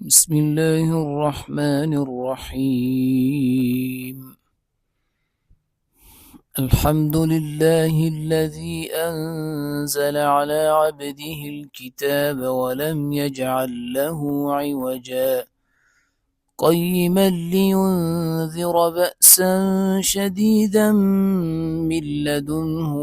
بسم الله الرحمن الرحيم. الحمد لله الذي أنزل على عبده الكتاب ولم يجعل له عوجا قيما لينذر بأسا شديدا من لدنه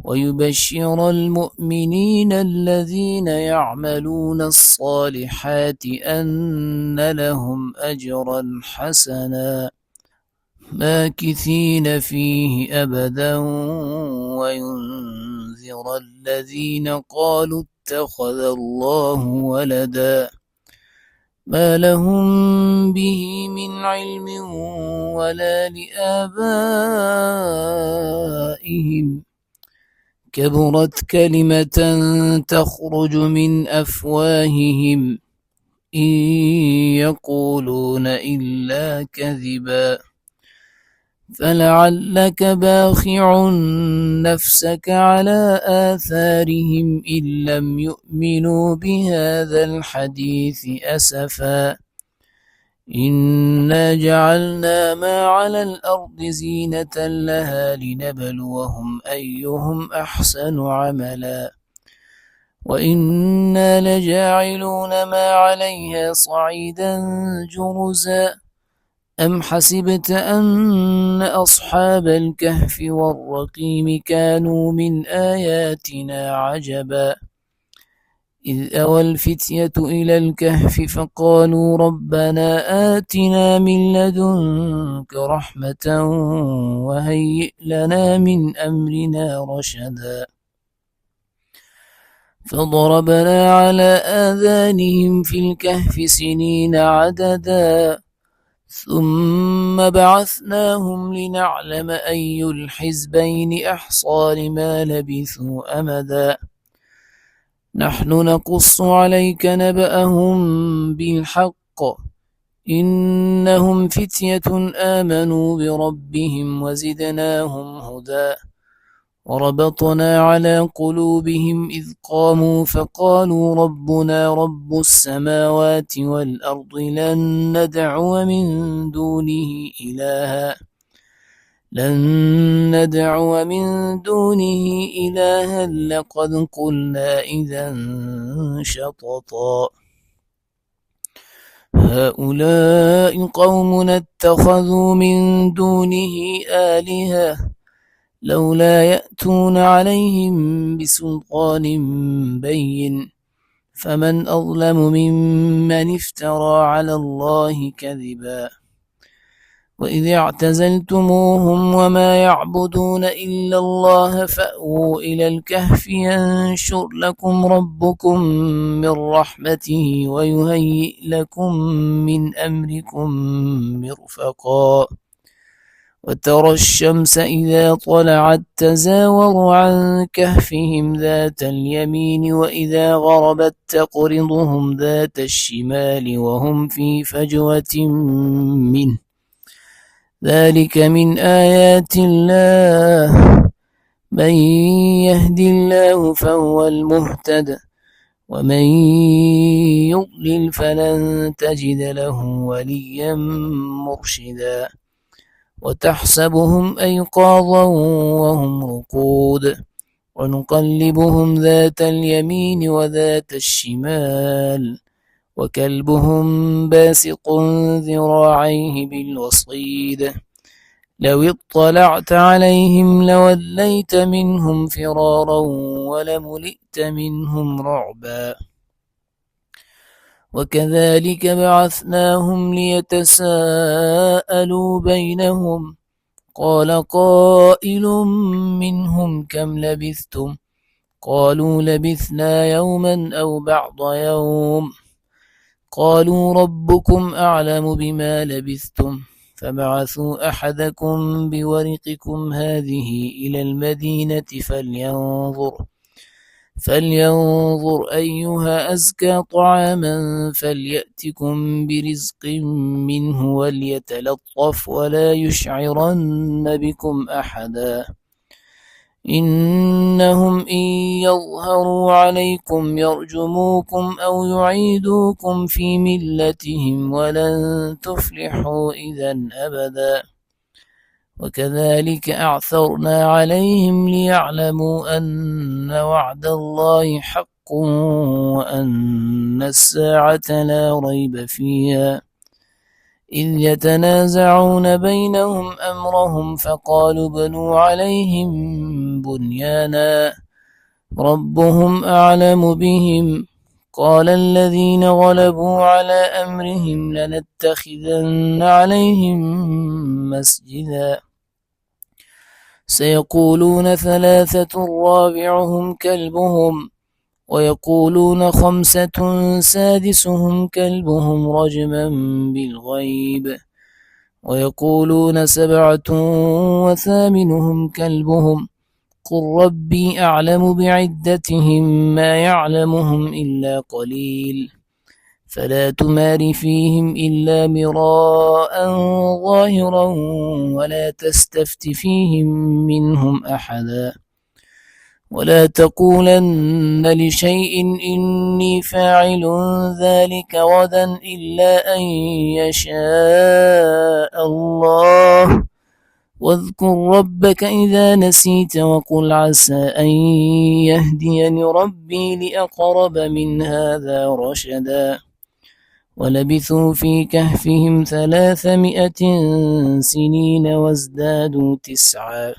ويبشر المؤمنين الذين يعملون الصالحات أن لهم أجرا حسنا ماكثين فيه أبدا وينذر الذين قالوا اتخذ الله ولدا ما لهم به من علم ولا لآبائهم كبرت كلمة تخرج من أفواههم إن يقولون إلا كذبا فلعلك باخع نفسك على آثارهم إن لم يؤمنوا بهذا الحديث أسفا إنا جعلنا ما على الأرض زينة لها لنبلوهم أيهم أحسن عملا وإنا لجاعلون ما عليها صعيدا جرزا أم حسبت أن أصحاب الكهف والرقيم كانوا من آياتنا عجبا إذ أوى الفتية إلى الكهف فقالوا ربنا آتنا من لدنك رحمة وهيئ لنا من أمرنا رشدا فضربنا على آذانهم في الكهف سنين عددا ثم بعثناهم لنعلم أي الحزبين أحصى لما لبثوا أمدا نحن نقص عليك نبأهم بالحق إنهم فتية آمنوا بربهم وزدناهم هدى وربطنا على قلوبهم إذ قاموا فقالوا ربنا رب السماوات والأرض لن ندعو من دونه إلها لقد قلنا إذا شططا هؤلاء قومنا اتخذوا من دونه آلهة لولا يأتون عليهم بسلطان بين فمن أظلم ممن افترى على الله كذبا وإذ اعتزلتموهم وما يعبدون إلا الله فأووا إلى الكهف ينشر لكم ربكم من رحمته ويهيئ لكم من أمركم مرفقا وترى الشمس إذا طلعت تزاور عن كهفهم ذات اليمين وإذا غربت تقرضهم ذات الشمال وهم في فجوة منه ذلك من آيات الله من يهد الله فهو المهتد ومن يضلل فلن تجد له وليا مرشدا وتحسبهم أيقاظا وهم رقود ونقلبهم ذات اليمين وذات الشمال وكلبهم باسق ذراعيه بالوصيد لو اطلعت عليهم لوليت منهم فرارا ولملئت منهم رعبا وكذلك بعثناهم ليتساءلوا بينهم قال قائل منهم كم لبثتم قالوا لبثنا يوما أو بعض يوم قالوا ربكم أعلم بما لبثتم فابعثوا أحدكم بورقكم هذه إلى المدينة فلينظر أيها أزكى طعاما فليأتكم برزق منه وليتلطف ولا يشعرن بكم أحدا إنهم إن يظهروا عليكم يرجموكم أو يعيدوكم في ملتهم ولن تفلحوا إذا أبدا. وكذلك أعثرنا عليهم ليعلموا أن وعد الله حق وأن الساعة لا ريب فيها، إذ يتنازعون بينهم أمرهم فقالوا بنوا عليهم بنيانا ربهم أعلم بهم. قال الذين غلبوا على أمرهم لنتخذن عليهم مسجدا. سيقولون ثلاثة رابعهم كلبهم ويقولون خمسة سادسهم كلبهم رجما بالغيب ويقولون سبعة وثامنهم كلبهم قل ربي أعلم بعدتهم ما يعلمهم إلا قليل فلا تمار فيهم إلا مراء ظاهرا ولا تستفت فيهم منهم أحدا ولا تقولن لشيء إني فاعل ذلك غدا إلا أن يشاء الله واذكر ربك إذا نسيت وقل عسى أن يهديني ربي لأقرب من هذا رشدا. ولبثوا في كهفهم 300 سنين وازدادوا 9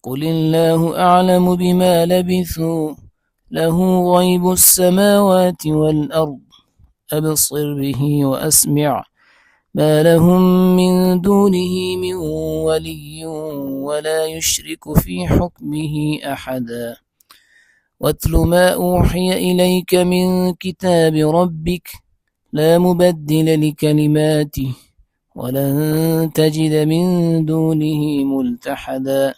قل الله أعلم بما لبثوا له غيب السماوات والأرض أبصر به وأسمع ما لهم من دونه من ولي ولا يشرك في حكمه أحدا. واتل ما أوحي إليك من كتاب ربك لا مبدل لكلماته ولن تجد من دونه ملتحدا.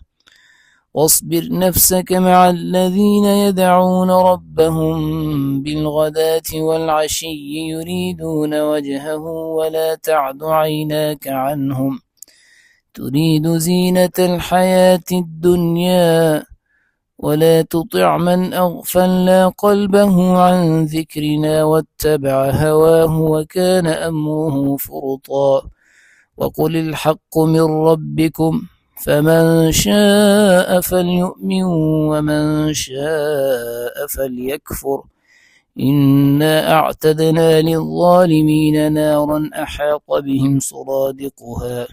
واصبر نفسك مع الذين يدعون ربهم بالغداة والعشي يريدون وجهه ولا تعد عيناك عنهم تريد زينة الحياة الدنيا ولا تطع من أغفلنا قلبه عن ذكرنا واتبع هواه وكان أمره فرطا. وقل الحق من ربكم فمن شاء فليؤمن ومن شاء فليكفر إنا أعتدنا للظالمين نارا أحاط بهم سرادقها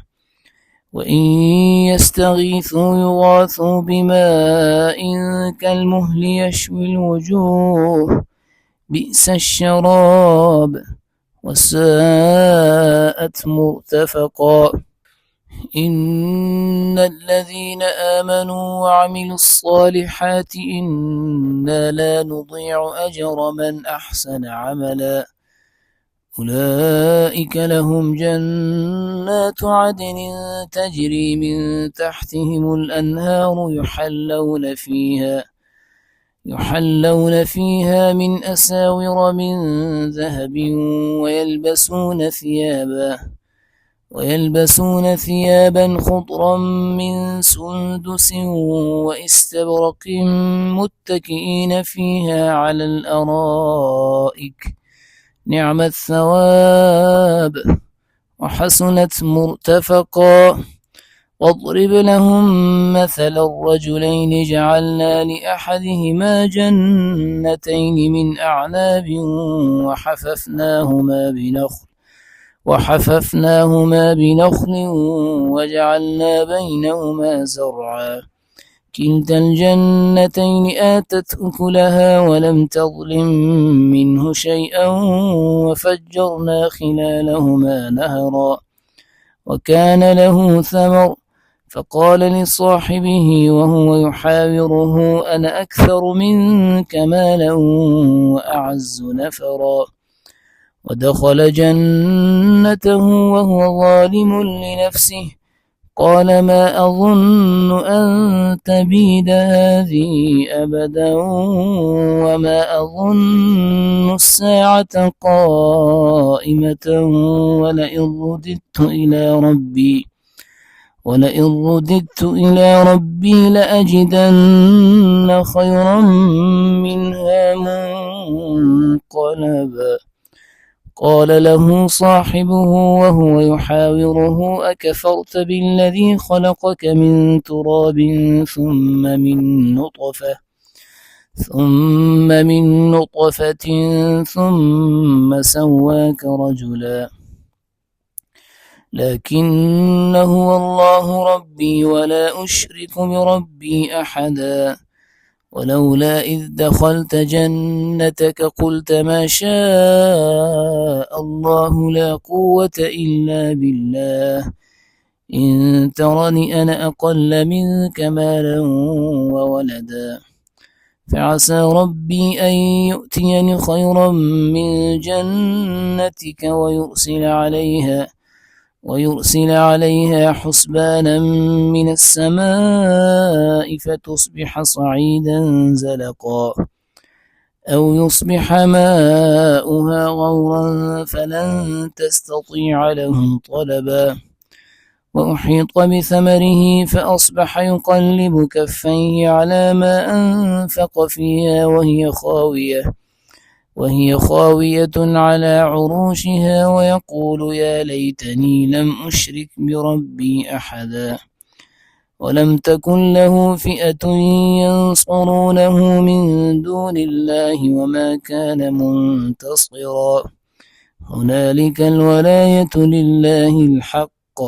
وإن يستغيثوا يغاثوا بماء كالمهل يشوي الوجوه بئس الشراب وساءت مرتفقا. إن الذين آمنوا وعملوا الصالحات إنا لا نضيع أجر من أحسن عملا أولئك لهم جنات عدن تجري من تحتهم الأنهار يحلون فيها من أساور من ذهب ويلبسون ثيابا خضرا من سندس واستبرق متكئين فيها على الأرائك نعم الثواب وحسنت مرتفقا. واضرب لهم مثل الرجلين جعلنا لأحدهما جنتين من أعناب وحففناهما بنخل وجعلنا بينهما زرعا كلتا الجنتين آتت أكلها ولم تظلم منه شيئا وفجرنا خلالهما نهرا وكان له ثمر فقال لصاحبه وهو يحاوره أنا أكثر منك مالا وأعز نفرا ودخل جنته وهو ظالم لنفسه قال ما أظن أن تبيد هذه أبدا وما أظن الساعة قائمة ولئن رددت ولئن رددت إلى ربي لأجدن خيرا منها منقلبا. قال له صاحبه وهو يحاوره أكفرت بالذي خلقك من تراب ثم من نطفة ثم سواك رجلا لكن هو الله ربي ولا أشرك بربي أحدا. ولولا إذ دخلت جنتك قلت ما شاء الله لا قوة إلا بالله إن ترني أنا أقل منك مالا وولدا فعسى ربي أن يؤتيني خيرا من جنتك ويرسل عليها حسبانا من السماء فتصبح صعيدا زلقا أو يصبح ماؤها غورا فلن تستطيع له طلبا. وأحيط بثمره فأصبح يقلب كفيه على ما أنفق فيها وهي خاوية على عروشها ويقول يا ليتني لم أشرك بربي أحدا. ولم تكن له فئة ينصرونه من دون الله وما كان منتصرا. هنالك الولاية لله الحق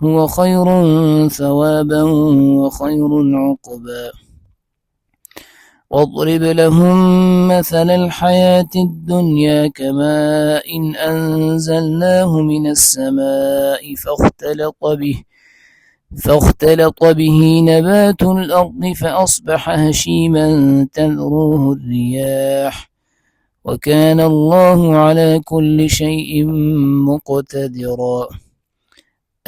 هو خير ثوابا وخير عقبا. واضرب لهم مثل الحياة الدنيا كماء إن أنزلناه من السماء فاختلط به نبات الأرض فأصبح هشيما تذروه الرياح وكان الله على كل شيء مقتدرا.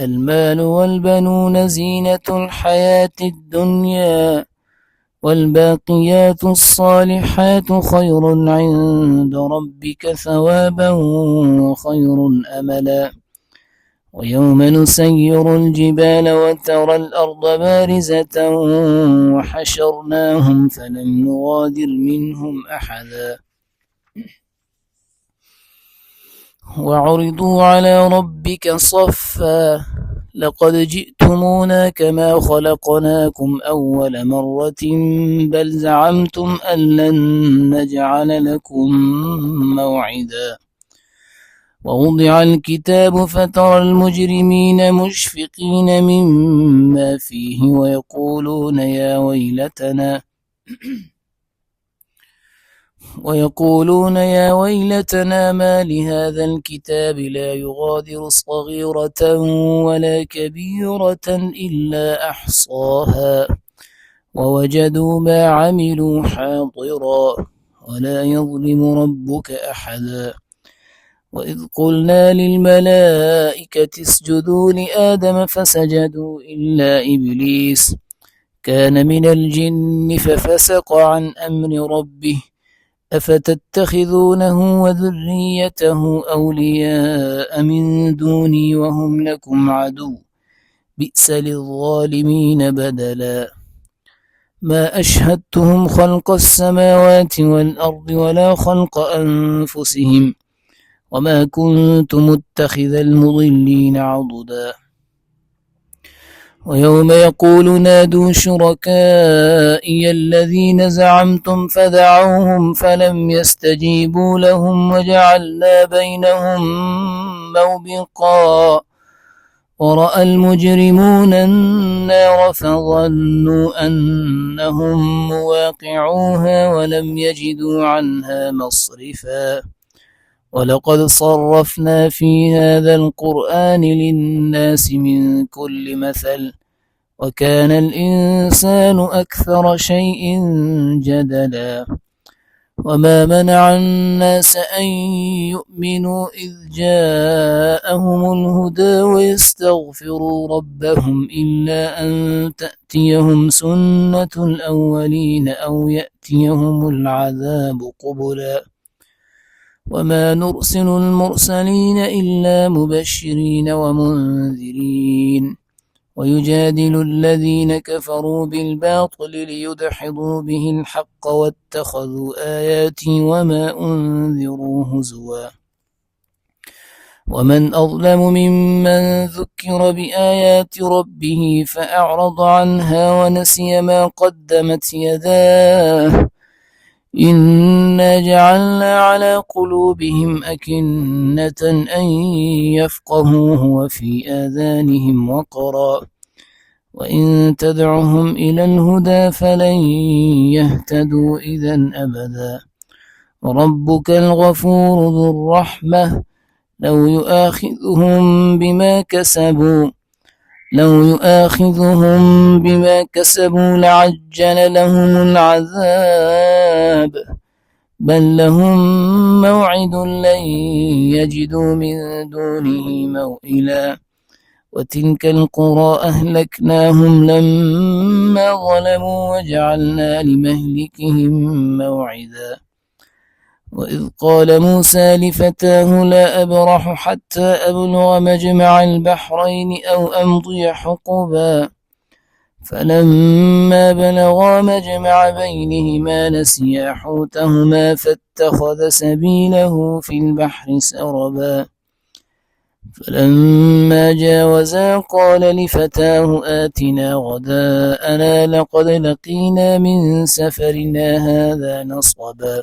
المال والبنون زينة الحياة الدنيا والباقيات الصالحات خير عند ربك ثوابا وخير أملا. ويوم نسير الجبال وترى الأرض بارزة وحشرناهم فلم نغادر منهم أحدا وعرضوا على ربك صفا لقد جئتمونا كما خلقناكم أول مرة بل زعمتم أن لن نجعل لكم موعدا. ووضع الكتاب فترى المجرمين مشفقين مما فيه ويقولون يا ويلتنا ما لهذا الكتاب لا يغادر صغيرة ولا كبيرة إلا أحصاها ووجدوا ما عملوا حاضرا ولا يظلم ربك أحدا. وإذ قلنا للملائكة اسجدوا لآدم فسجدوا إلا إبليس كان من الجن ففسق عن أمر ربه أفتتخذونه وذريته أولياء من دوني وهم لكم عدو بئس للظالمين بدلا. ما أشهدتهم خلق السماوات والأرض ولا خلق أنفسهم وما كنت متخذ المضلين عضدا. ويوم يقول نادوا شركائي الذين زعمتم فدعوهم فلم يستجيبوا لهم وجعلنا بينهم موبقا. ورأى المجرمون النار فظنوا أنهم مواقعوها ولم يجدوا عنها مصرفا. ولقد صرفنا في هذا القرآن للناس من كل مثل وكان الإنسان أكثر شيء جدلا. وما منع الناس أن يؤمنوا إذ جاءهم الهدى ويستغفروا ربهم إلا أن تأتيهم سنة الأولين أو يأتيهم العذاب قبلا. وما نرسل المرسلين إلا مبشرين ومنذرين ويجادل الذين كفروا بالباطل ليدحضوا به الحق واتخذوا آياتي وما أنذروا هزوا ومن أظلم ممن ذكر بآيات ربه فأعرض عنها ونسي ما قدمت يداه إنا جعلنا على قلوبهم أكنة أن يفقهوه وفي آذانهم وقرا وإن تدعهم إلى الهدى فلن يهتدوا إذا أبدا ربك الغفور ذو الرحمة لو يؤاخذهم بما كسبوا لعجل لهم العذاب بل لهم موعد لن يجدوا من دونه موئلا وتلك القرى أهلكناهم لما ظلموا وجعلنا لمهلكهم موعدا وإذ قال موسى لفتاه لا أبرح حتى أبلغ مجمع البحرين أو أمضي حقبا فلما بلغا مجمع بينهما نسيا حوتهما فاتخذ سبيله في البحر سربا فلما جاوزا قال لفتاه آتنا غداءنا لقد لقينا من سفرنا هذا نصبا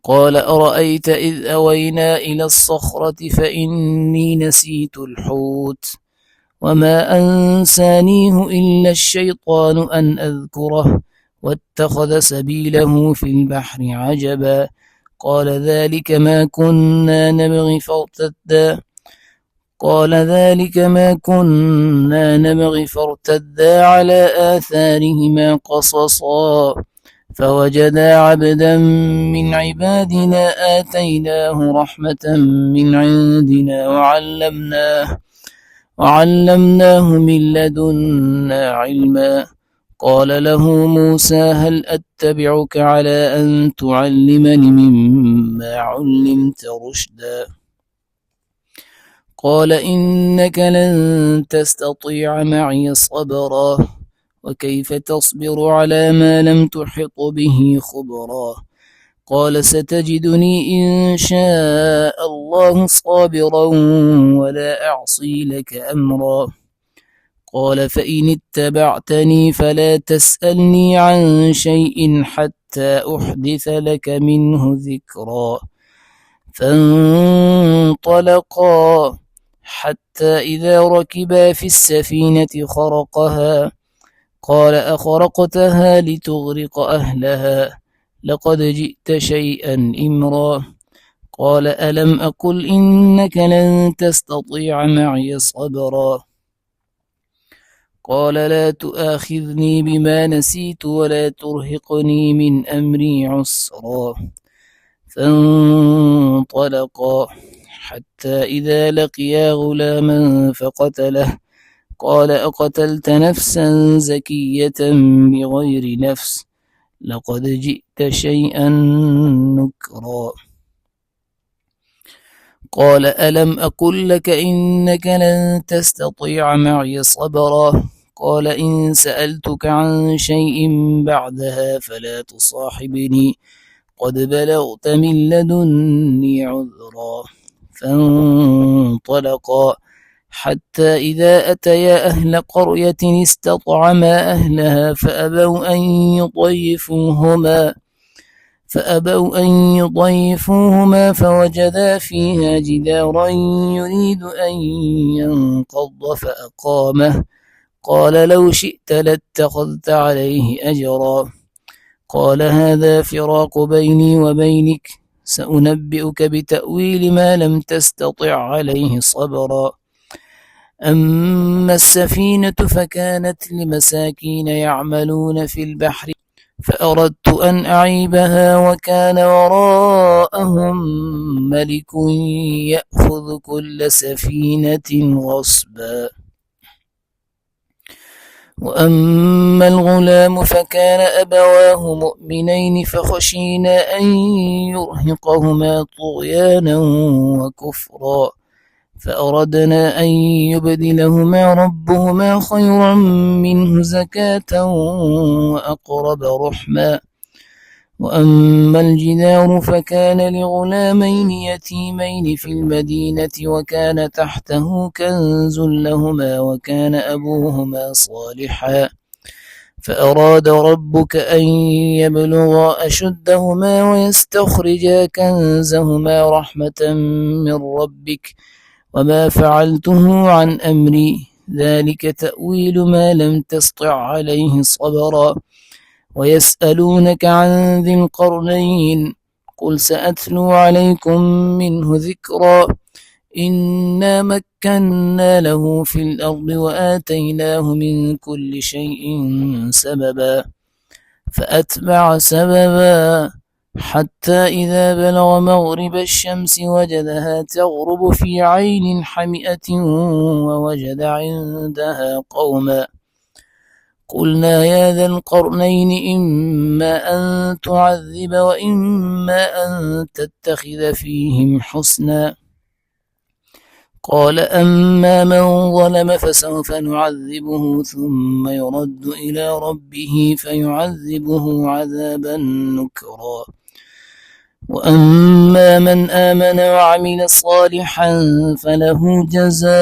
قال أرأيت إذ أوينا إلى الصخرة فإني نسيت الحوت وما أنسانيه إلا الشيطان أن أذكره واتخذ سبيله في البحر عجبا قال ذلك ما كنا نبغي فارتدا على آثارهما قصصا فوجدا عبدا من عبادنا آتيناه رحمة من عندنا وعلمناه من لدنا علما قال له موسى هل أتبعك على أن تعلمني مما علمت رشدا قال إنك لن تستطيع معي صبرا وكيف تصبر على ما لم تحط به خبرا قال ستجدني إن شاء الله صابرا ولا أعصي لك أمرا قال فإن اتبعتني فلا تسألني عن شيء حتى أحدث لك منه ذكرا فانطلقا حتى إذا ركبا في السفينة خرقها قال أخرقتها لتغرق أهلها لقد جئت شيئا إمرا قال ألم أقل إنك لن تستطيع معي صبرا قال لا تؤاخذني بما نسيت ولا ترهقني من أمري عسرا فانطلقا حتى إذا لقيا غلاما فقتله قال أقتلت نفسا زكية بغير نفس لقد جئت شيئا نكرا قال ألم أقل لك إنك لن تستطيع معي صبرا قال إن سألتك عن شيء بعدها فلا تصاحبني قد بلغت من لدني عذرا فانطلقا حتى إذا أتيا أهل قرية استطعما أهلها فأبوا أن يضيفوهما فوجدا فيها جدارا يريد أن ينقض فأقامه قال لو شئت لاتخذت عليه أجرا قال هذا فراق بيني وبينك سأنبئك بتأويل ما لم تستطع عليه صبرا أما السفينة فكانت لمساكين يعملون في البحر فأردت أن أعيبها وكان وراءهم ملك يأخذ كل سفينة غصبا وأما الغلام فكان أبواه مؤمنين فخشينا أن يرهقهما طغيانا وكفرا فأردنا أن يبدلهما ربهما خيرا منه زكاة وأقرب رحما. وأما الجدار فكان لغلامين يتيمين في المدينة وكان تحته كنز لهما وكان أبوهما صالحا فأراد ربك أن يبلغا أشدهما ويستخرجا كنزهما رحمة من ربك وما فعلته عن أمري ذلك تأويل ما لم تسطع عليه صبرا. ويسألونك عن ذي القرنين قل سأتلو عليكم منه ذكرا إنا مكنا له في الأرض وآتيناه من كل شيء سببا فأتبع سببا حتى إذا بلغ مغرب الشمس وجدها تغرب في عين حمئة ووجد عندها قوما قلنا يا ذا القرنين إما أن تعذب وإما أن تتخذ فيهم حسنا قال أما من ظلم فسوف نعذبه ثم يرد إلى ربه فيعذبه عذابا نكرا وأما من آمن وعمل صالحا فله جزاء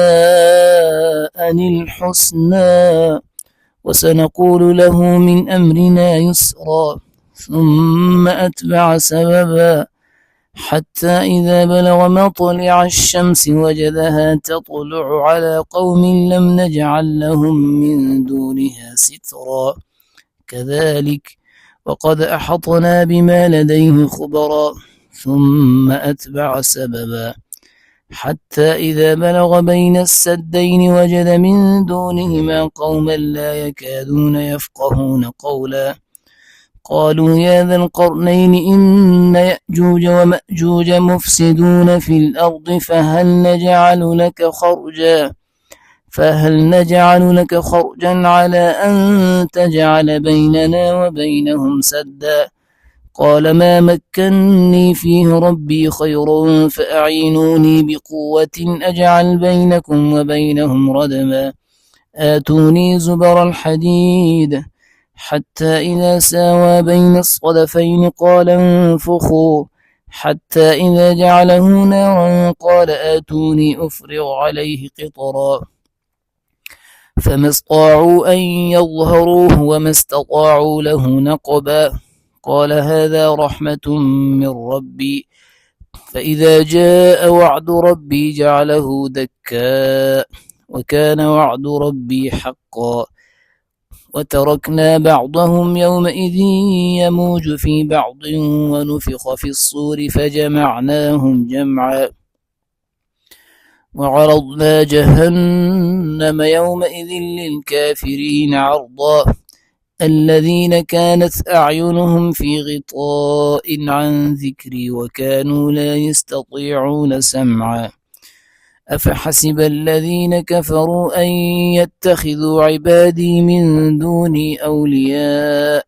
الحسنى وسنقول له من أمرنا يسرا ثم أتبع سببا حتى إذا بلغ مطلع الشمس وجدها تطلع على قوم لم نجعل لهم من دونها سترا كذلك وقد أحطنا بما لديه خبرا ثم أتبع سببا حتى إذا بلغ بين السدين وجد من دونهما قوما لا يكادون يفقهون قولا قالوا يا ذا القرنين إن يأجوج ومأجوج مفسدون في الأرض فهل نجعل لك خرجا على أن تجعل بيننا وبينهم سدا قال ما مكني فيه ربي خير فأعينوني بقوة أجعل بينكم وبينهم ردما آتوني زبر الحديد حتى إذا ساوى بين الصدفين قال انفخوا حتى إذا جعله نارا قال آتوني أفرغ عليه قطرا فما استطاعوا أن يظهروه وما استطاعوا له نقبا قال هذا رحمة من ربي فإذا جاء وعد ربي جعله دكا وكان وعد ربي حقا وتركنا بعضهم يومئذ يموج في بعض ونفخ في الصور فجمعناهم جمعا وعرضنا جهنم يومئذ للكافرين عرضا الذين كانت أعينهم في غطاء عن ذكري وكانوا لا يستطيعون سمعا أفحسب الذين كفروا أن يتخذوا عبادي من دوني أولياء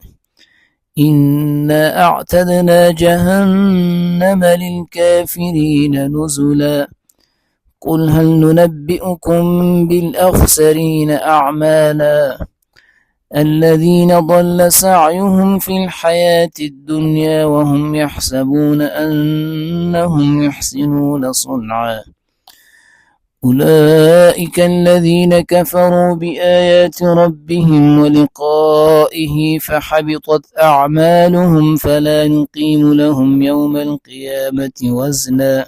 إنا أعتدنا جهنم للكافرين نزلا قل هل ننبئكم بالأخسرين أعمالا الذين ضل سعيهم في الحياة الدنيا وهم يحسبون أنهم يحسنون صنعا أولئك الذين كفروا بآيات ربهم ولقائه فحبطت أعمالهم فلا نقيم لهم يوم القيامة وزنا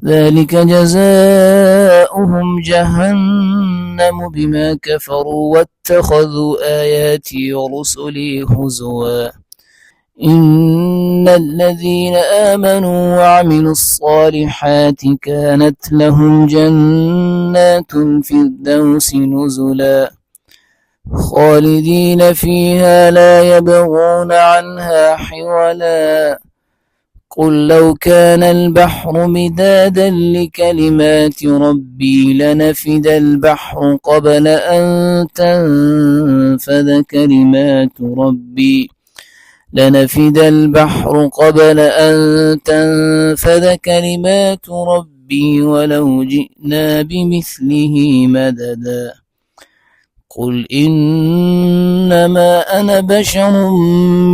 ذلك جزاؤهم جهنم بما كفروا واتخذوا آياتي ورسلي هزوا إن الذين آمنوا وعملوا الصالحات كانت لهم جنات الفردوس نزلا خالدين فيها لا يبغون عنها حولا قل لو كان البحر مدادا لكلمات ربي لنفد البحر قبل أن تنفد كلمات ربي ربي ولو جئنا بمثله مددا قل إنما أنا بشر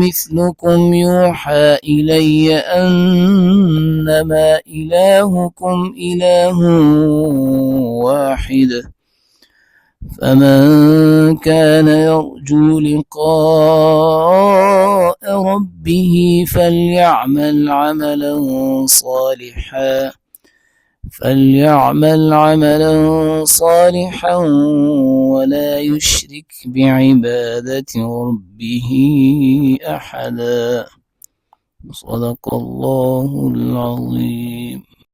مثلكم يوحى إلي أنما إلهكم إله واحد فمن كان يرجو لقاء ربه فليعمل عملا صالحا ولا يشرك بعبادة ربه أحدا. صدق الله العظيم.